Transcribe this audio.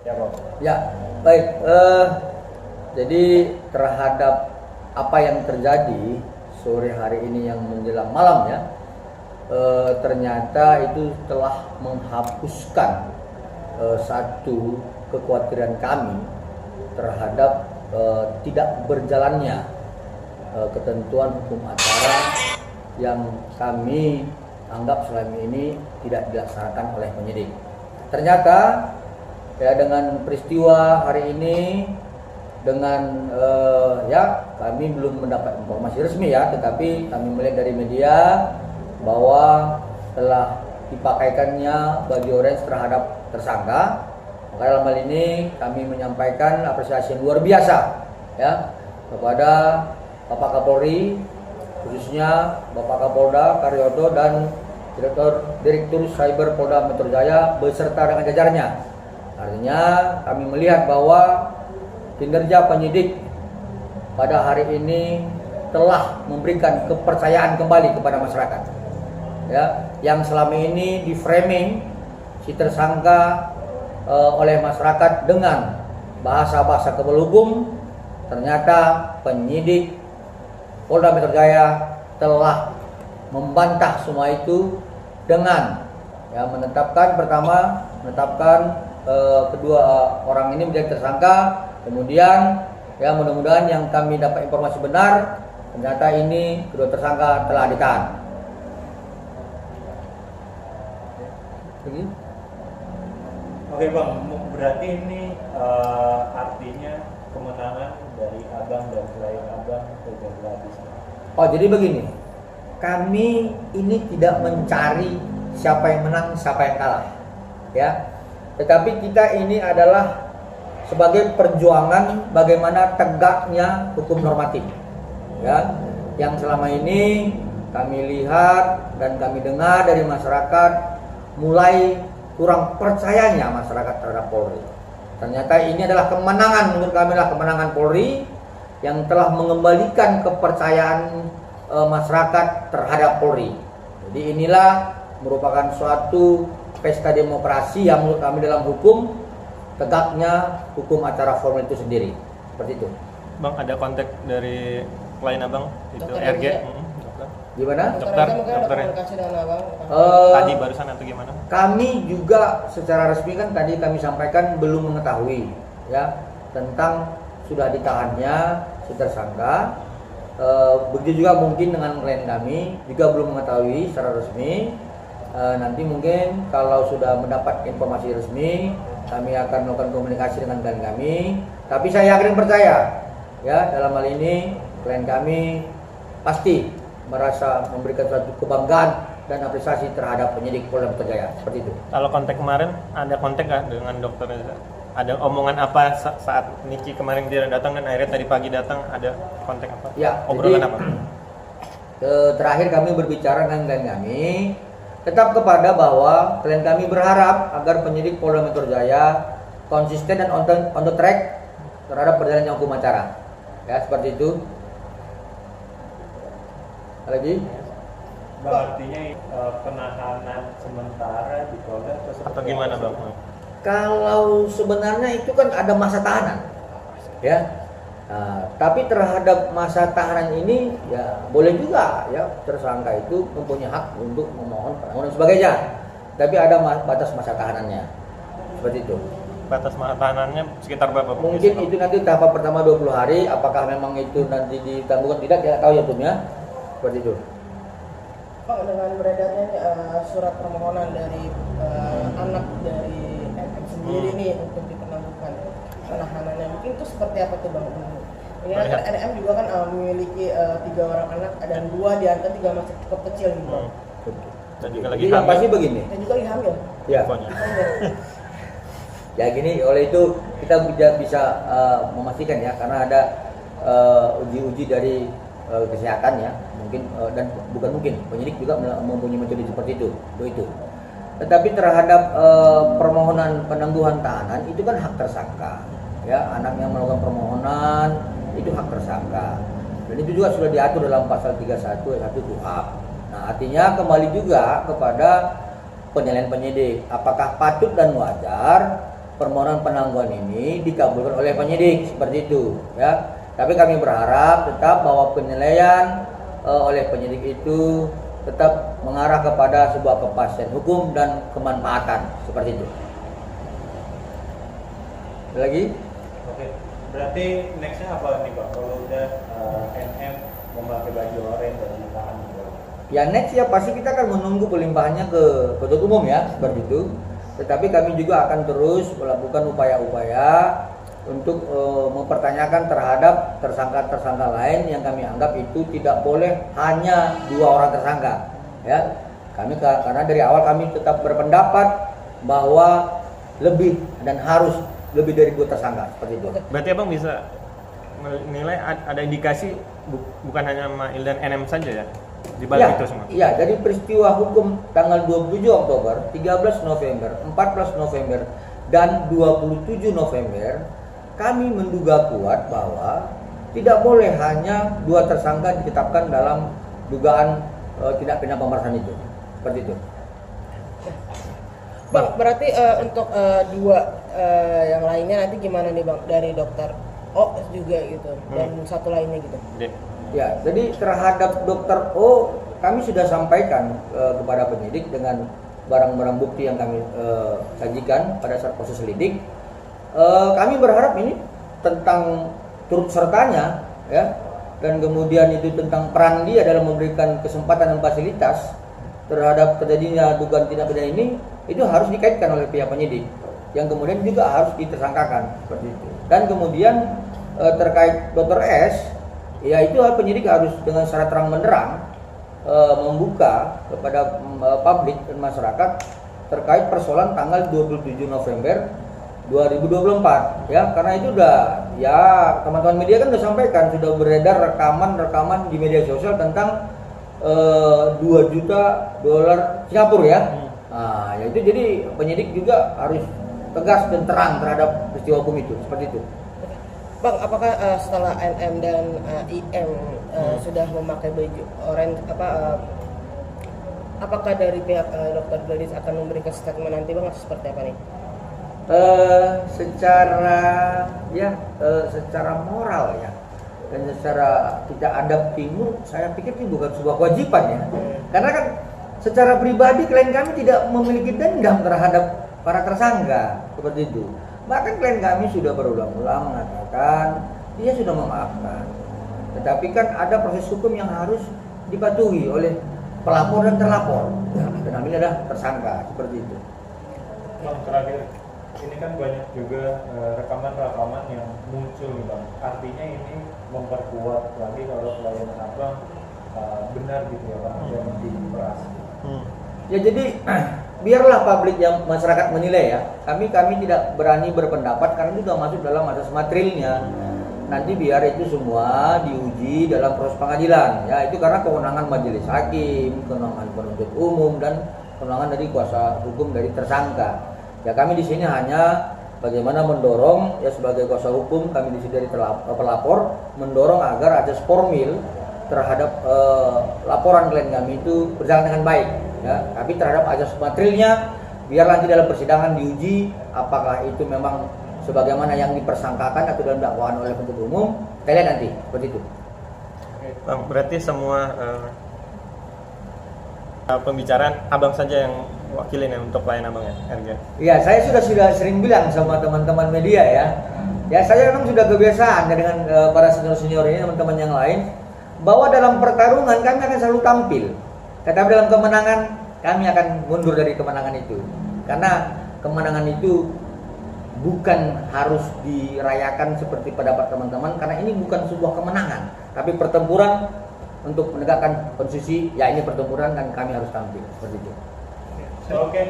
Ya Pak. Ya, baik. Jadi terhadap apa yang terjadi sore hari ini yang menjelang malam ya, ternyata itu telah menghapuskan satu kekhawatiran kami terhadap tidak berjalannya ketentuan hukum acara yang kami anggap selama ini tidak dilaksanakan oleh penyidik. Ternyata ya dengan peristiwa hari ini, dengan ya kami belum mendapat informasi resmi ya, tetapi kami melihat dari media bahwa telah dipakaikannya baju orange terhadap tersangka. Maka dalam hal ini kami menyampaikan apresiasi yang luar biasa ya kepada Bapak Kapolri, khususnya Bapak Kapolda Karyoto dan Direktur Cyber Polda Metro Jaya beserta dengan jajarannya. Artinya kami melihat bahwa kinerja penyidik pada hari ini telah memberikan kepercayaan kembali kepada masyarakat. Ya, yang selama ini di framing si tersangka oleh masyarakat dengan bahasa-bahasa kebal hukum, ternyata penyidik Polda Metro Jaya telah membantah semua itu dengan ya menetapkan kedua orang ini menjadi tersangka. Kemudian ya mudah-mudahan yang kami dapat informasi benar, ternyata ini kedua tersangka telah ditahan. Oke Bang, berarti ini artinya kemenangan dari abang dan klien abang sudah habis. Oh jadi begini, kami ini tidak mencari siapa yang menang, siapa yang kalah, ya. Tetapi kita ini adalah sebagai perjuangan bagaimana tegaknya hukum normatif, ya. Yang selama ini kami lihat dan kami dengar dari masyarakat mulai kurang percayanya masyarakat terhadap Polri. Ternyata ini adalah kemenangan, menurut kami adalah kemenangan Polri yang telah mengembalikan kepercayaan masyarakat terhadap Polri. Jadi inilah merupakan suatu pesta demokrasi yang menurut kami dalam hukum, tegaknya hukum acara formal itu sendiri. Seperti itu. Bang, ada kontak dari klien abang itu Dokter RG. Gimana? Dokter komunikasi dengan abang. tadi barusan atau gimana? Kami juga secara resmi kan tadi kami sampaikan belum mengetahui ya tentang sudah ditahannya si tersangka. Begitu juga mungkin dengan klien kami juga belum mengetahui secara resmi. Nanti mungkin kalau sudah mendapat informasi resmi, kami akan melakukan komunikasi dengan klien kami. Tapi saya yakin percaya ya dalam hal ini klien kami pasti merasa memberikan suatu kebanggaan dan apresiasi terhadap penyidik Polda Metro Jaya. Seperti itu. Kalau kontak kemarin, ada kontak nggak dengan dokter Reza? Ada omongan apa saat Niki kemarin dia datang dan akhirnya tadi pagi datang, ada kontak apa? Ya, obrolan jadi, apa? Terakhir kami berbicara dengan klien kami tetap kepada bahwa klien kami berharap agar penyidik Polda Metro Jaya konsisten dan on the track terhadap perjalanannya hukum acara. Ya, seperti itu. Lagi? Bang, artinya penahanan sementara di Polda Atau gimana Bang? Kalau sebenarnya itu kan ada masa tahanan, ya. Tapi terhadap masa tahanan ini ya boleh juga ya tersangka itu mempunyai hak untuk memohon permohonan sebagainya. Tapi ada batas masa tahanannya, seperti itu. Batas masa tahanannya sekitar berapa? Mungkin itu nanti tahap pertama 20 hari. Apakah memang itu nanti ditangguhkan tidak? Tidak tahu ya Tum ya. Seperti itu. Pak, dengan beredarnya surat permohonan dari anak dari MM sendiri nih untuk dipenangguhkan penahanannya, mungkin itu seperti apa tuh Bang? Ini kan NM juga kan memiliki 3 orang anak dan 2 di antara 3 masih cukup kecil gitu Bang. Dan juga lagi Jadi yang pasti begini. Dan juga lagi hamil. Ya. Ya gini, oleh itu kita bisa memastikan ya karena ada uji-uji dari kesehatan ya mungkin dan bukan mungkin penyidik juga mempunyai metode seperti itu. Tetapi terhadap permohonan penangguhan tahanan itu kan hak tersangka ya, anak yang melakukan permohonan itu hak tersangka dan itu juga sudah diatur dalam pasal 31 ayat 1 KUHP. Nah artinya kembali juga kepada penilaian penyidik apakah patut dan wajar permohonan penangguhan ini dikabulkan oleh penyidik seperti itu ya. Tapi kami berharap tetap bahwa penilaian oleh penyidik itu tetap mengarah kepada sebuah kepastian hukum dan kemanfaatan seperti itu. Lagi? Oke, berarti nextnya apa nih Pak? Kalau udah NM memakai baju oranye dan ditahan gitu. Ya next ya pasti kita akan menunggu pelimpahannya ke penuntut umum ya seperti itu. Tetapi kami juga akan terus melakukan upaya-upaya untuk mempertanyakan terhadap tersangka-tersangka lain yang kami anggap itu tidak boleh hanya 2 orang tersangka ya. Karena dari awal kami tetap berpendapat bahwa lebih dan harus lebih dari 2 tersangka seperti itu. Berarti Abang bisa menilai ada indikasi bukan hanya Mail dan NM saja ya di balik itu semua. Iya, dari peristiwa hukum tanggal 27 Oktober, 13 November, 14 November dan 27 November kami menduga kuat bahwa tidak boleh hanya 2 tersangka ditetapkan dalam dugaan tindak pidana pemerasan itu. Seperti itu. Bang, berarti untuk 2 yang lainnya nanti gimana nih Bang? Dari dokter O juga gitu dan satu lainnya gitu. Ya, jadi terhadap dokter O kami sudah sampaikan kepada penyidik dengan barang-barang bukti yang kami sajikan pada saat proses lidik. Kami berharap ini tentang turut sertanya ya, dan kemudian itu tentang peran dia dalam memberikan kesempatan dan fasilitas terhadap terjadinya dugaan tindak pidana ini, itu harus dikaitkan oleh pihak penyidik yang kemudian juga harus ditersangkakan seperti itu. Dan kemudian terkait Dr. S, ya itu penyidik harus dengan secara terang benderang membuka kepada publik dan masyarakat terkait persoalan tanggal 27 November 2024 ya, karena itu udah ya teman-teman media kan udah sampaikan, sudah beredar rekaman di media sosial tentang 2 juta dolar Singapura ya. Nah, ya itu jadi penyidik juga harus tegas dan terang terhadap peristiwa hukum itu seperti itu. Bang, apakah setelah NM dan IM sudah memakai baju oranye apakah dari pihak Dr. Gladys akan memberikan statement nanti Bang seperti apa nih? Secara moral ya dan secara tidak adab timur, saya pikir ini bukan sebuah kewajiban ya, karena kan secara pribadi klien kami tidak memiliki dendam terhadap para tersangka seperti itu. Bahkan klien kami sudah berulang-ulang mengatakan dia sudah memaafkan, tetapi kan ada proses hukum yang harus dipatuhi oleh pelapor dan terlapor dan kami adalah tersangka seperti itu. Bang, terakhir, ini kan banyak juga rekaman-rekaman yang muncul nih Bang. Artinya ini memperkuat lagi kalau klien Abang benar gitu ya Bang, yang diperas. Ya jadi biarlah publik yang masyarakat menilai ya. Kami tidak berani berpendapat karena itu sudah masuk dalam asas materialnya. Nanti biar itu semua diuji dalam proses pengadilan. Ya itu karena kewenangan majelis hakim, kewenangan penuntut umum dan kewenangan dari kuasa hukum dari tersangka. Ya kami di sini hanya bagaimana mendorong ya sebagai kuasa hukum, kami di sini dari pelapor mendorong agar asas formil terhadap laporan klien kami itu berjalan dengan baik ya. Tapi terhadap asas materialnya biar nanti dalam persidangan diuji apakah itu memang sebagaimana yang dipersangkakan atau dalam dakwaan oleh penuntut umum. Kita lihat nanti seperti itu. Bang, berarti semua pembicaraan Abang saja yang wakilin ya untuk klien Abang ya, RG? Iya, saya sudah sering bilang sama teman-teman media ya. Ya saya memang sudah kebiasaan dengan para senior-senior ini, teman-teman yang lain, bahwa dalam pertarungan kami akan selalu tampil. Tetapi dalam kemenangan kami akan mundur dari kemenangan itu. Karena kemenangan itu bukan harus dirayakan seperti pendapat teman-teman, karena ini bukan sebuah kemenangan, tapi pertempuran untuk menegakkan konstitusi. Ya ini pertempuran dan kami harus tampil seperti itu. Oke.